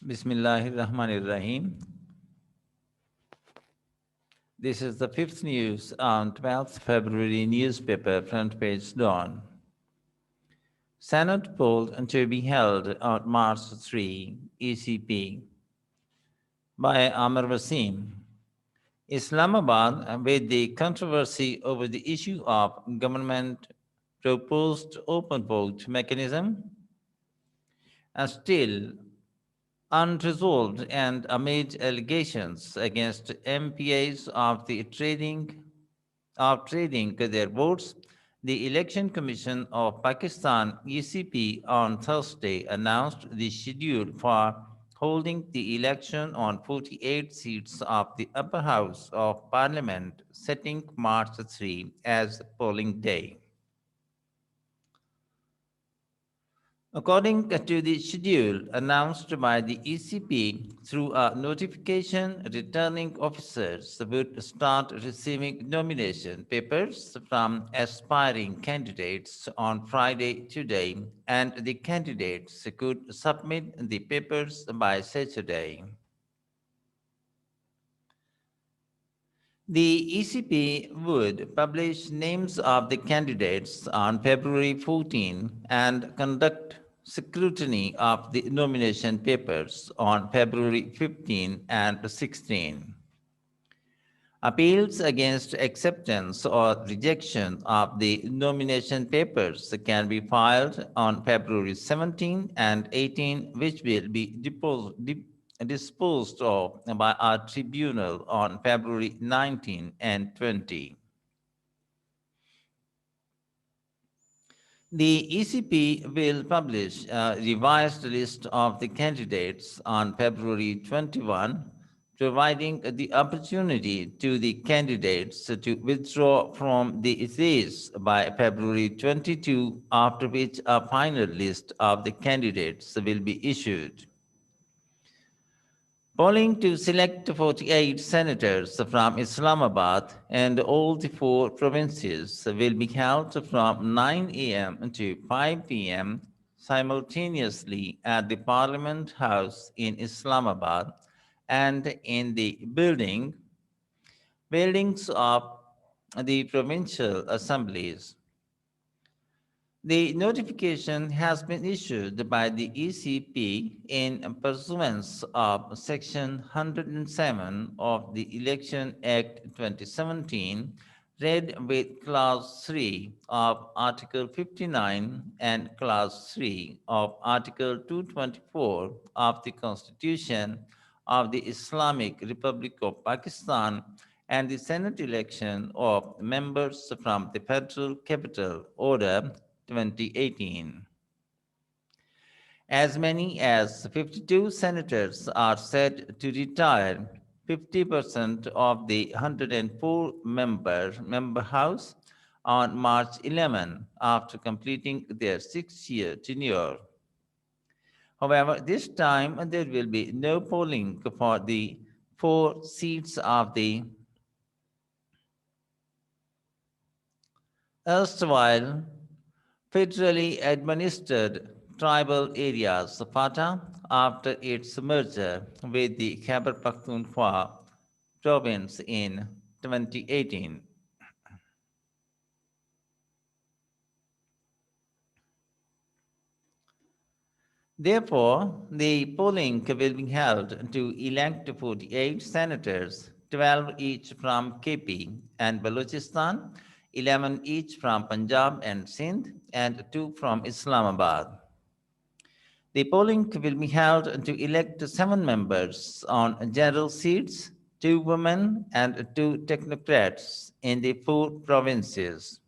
Bismillahirrahmanirrahim. This is the fifth news on 12th February newspaper front page dawn. Senate poll to be held on March 3, ECP by Amar Wasim. Islamabad, with the controversy over the issue of government proposed open vote mechanism, still unresolved and amid allegations against MPAs of trading their votes, the Election Commission of Pakistan (ECP) on Thursday announced the schedule for holding the election on 48 seats of the upper house of parliament, setting March 3 as polling day. According to the schedule announced by the ECP through a notification, returning officers would start receiving nomination papers from aspiring candidates on Friday today, and the candidates could submit the papers by Saturday. The ECP would publish names of the candidates on February 14 and conduct scrutiny of the nomination papers on February 15 and 16. Appeals against acceptance or rejection of the nomination papers can be filed on February 17 and 18, which will be disposed of by a tribunal on February 19 and 20. The ECP will publish a revised list of the candidates on February 21, providing the opportunity to the candidates to withdraw from the race by February 22, after which a final list of the candidates will be issued. Polling to select 48 senators from Islamabad and all the four provinces will be held from 9 a.m. to 5 p.m. simultaneously at the Parliament House in Islamabad and in the buildings of the provincial assemblies. The notification has been issued by the ECP in pursuance of Section 107 of the Election Act 2017, read with Clause 3 of Article 59 and Clause 3 of Article 224 of the Constitution of the Islamic Republic of Pakistan, and the Senate election of members from the Federal Capital Order 2018. As many as 52 senators are set to retire, 50% of the 104 member House on March 11 after completing their 6-year tenure. However, this time there will be no polling for the 4 seats of the erstwhile federally administered tribal areas, FATA, after its merger with the Khyber Pakhtunkhwa province in 2018. Therefore, the polling will be held to elect 48 senators, 12 each from KP and Balochistan, 11 each from Punjab and Sindh, and 2 from Islamabad. The polling will be held to elect 7 members on general seats, 2 women and 2 technocrats in the 4 provinces.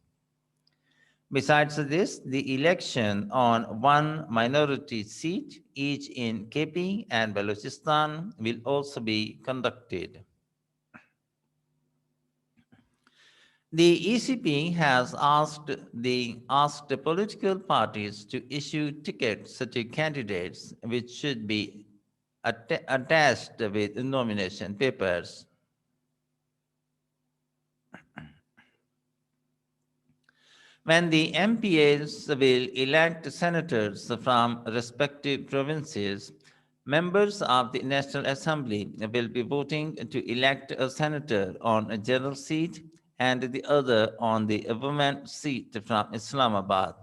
Besides this, the election on 1 minority seat, each in KP and Balochistan, will also be conducted. The ECP has asked the political parties to issue tickets to candidates which should be attached with nomination papers. When the MPAs will elect senators from respective provinces, Members of the National Assembly will be voting to elect a senator on a general seat and the other on the women seat from Islamabad.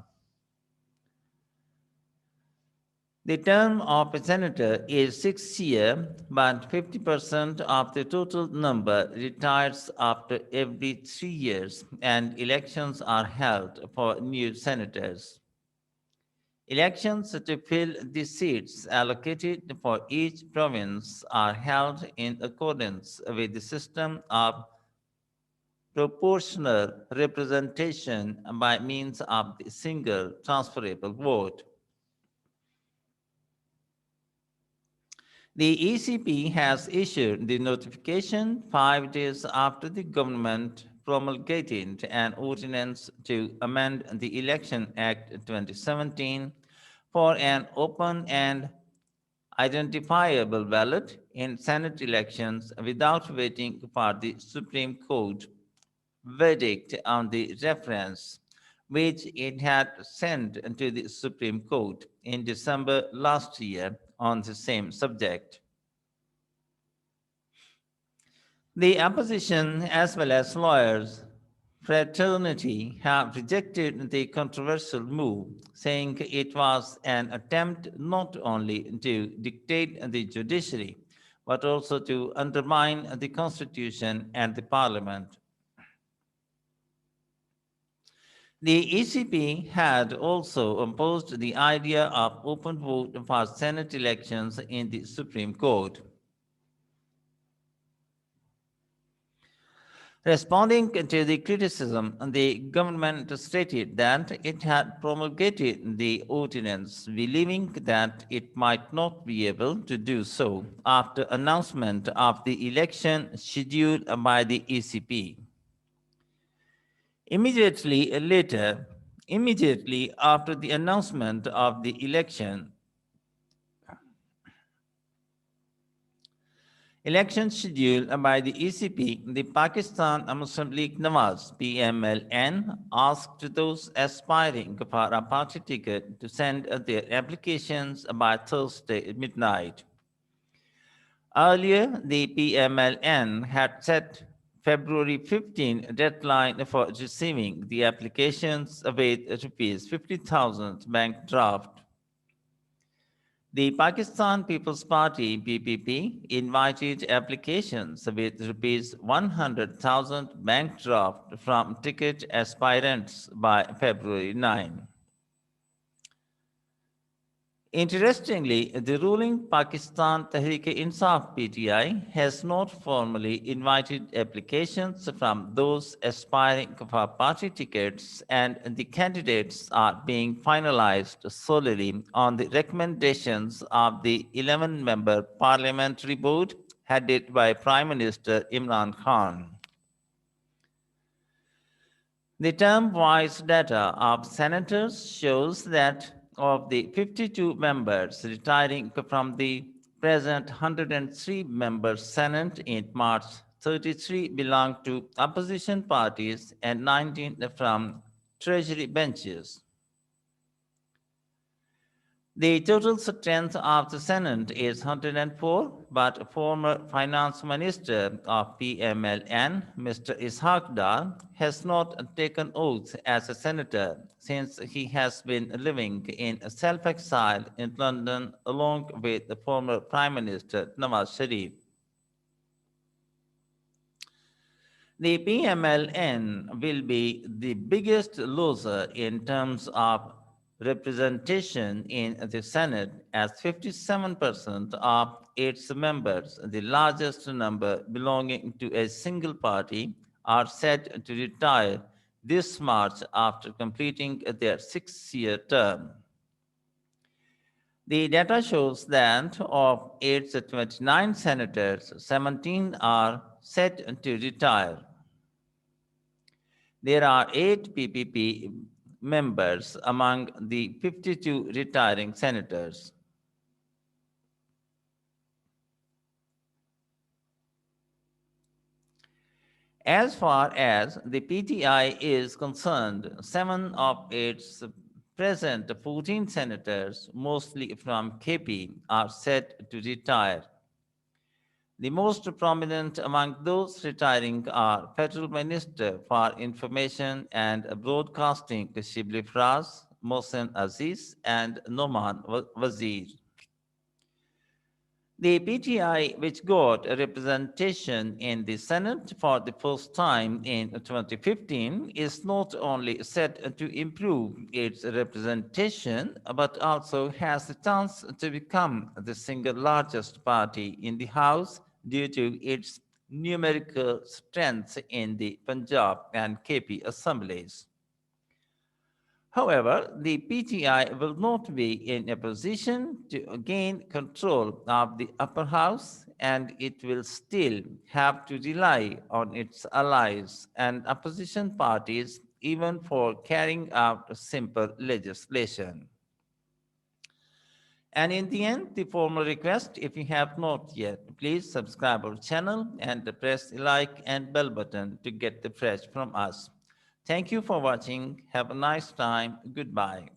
The term of a senator is 6 years, but 50% of the total number retires after every 3 years, and elections are held for new senators. Elections to fill the seats allocated for each province are held in accordance with the system of proportional representation by means of the single transferable vote. The ECP has issued the notification 5 days after the government promulgated an ordinance to amend the Election Act 2017 for an open and identifiable ballot in Senate elections without waiting for the Supreme Court verdict on the reference, which it had sent to the Supreme Court in December last year on the same subject. The opposition, as well as lawyers' fraternity, have rejected the controversial move, saying it was an attempt not only to dictate the judiciary, but also to undermine the Constitution and the Parliament. The ECP had also opposed the idea of open vote for Senate elections in the Supreme Court. Responding to the criticism, the government stated that it had promulgated the ordinance, believing that it might not be able to do so after announcement of the election scheduled by the ECP. Immediately after the announcement of the election scheduled by the ECP, the Pakistan Muslim League Nawaz (PMLN) asked those aspiring for a party ticket to send their applications by Thursday midnight. Earlier, the PMLN had set February 15 deadline for receiving the applications with rupees 50,000 bank draft. The Pakistan People's Party (PPP) invited applications with rupees 100,000 bank draft from ticket aspirants by February 9. Interestingly, the ruling Pakistan Tehreek-e-Insaf (PTI) has not formally invited applications from those aspiring for party tickets, and the candidates are being finalized solely on the recommendations of the 11-member parliamentary board headed by Prime Minister Imran Khan. The term-wise data of senators shows that of the 52 members retiring from the present 103-member Senate in March, 33 belong to opposition parties and 19 from treasury benches. The total strength of the Senate is 104, but former Finance Minister of PMLN, Mr. Ishaq Dar, has not taken oath as a senator since he has been living in self-exile in London along with the former Prime Minister Nawaz Sharif. The PMLN will be the biggest loser in terms of representation in the Senate, as 57% of its members, the largest number belonging to a single party, are set to retire this March after completing their 6-year term. The data shows that of its 29 senators, 17 are set to retire. There are 8 PPP members among the 52 retiring senators. As far as the PTI is concerned, 7 of its present 14 senators, mostly from KP, are set to retire. The most prominent among those retiring are Federal Minister for Information and Broadcasting Shibli Fraz, Mohsen Aziz, and Noman Wazir. The PTI, which got a representation in the Senate for the first time in 2015, is not only set to improve its representation, but also has the chance to become the single largest party in the House due to its numerical strength in the Punjab and KP assemblies. However, the PTI will not be in a position to gain control of the upper house, and it will still have to rely on its allies and opposition parties even for carrying out simple legislation. And in the end, the formal request, if you have not yet, please subscribe our channel and press the like and bell button to get the fresh from us. Thank you for watching. Have a nice time. Goodbye.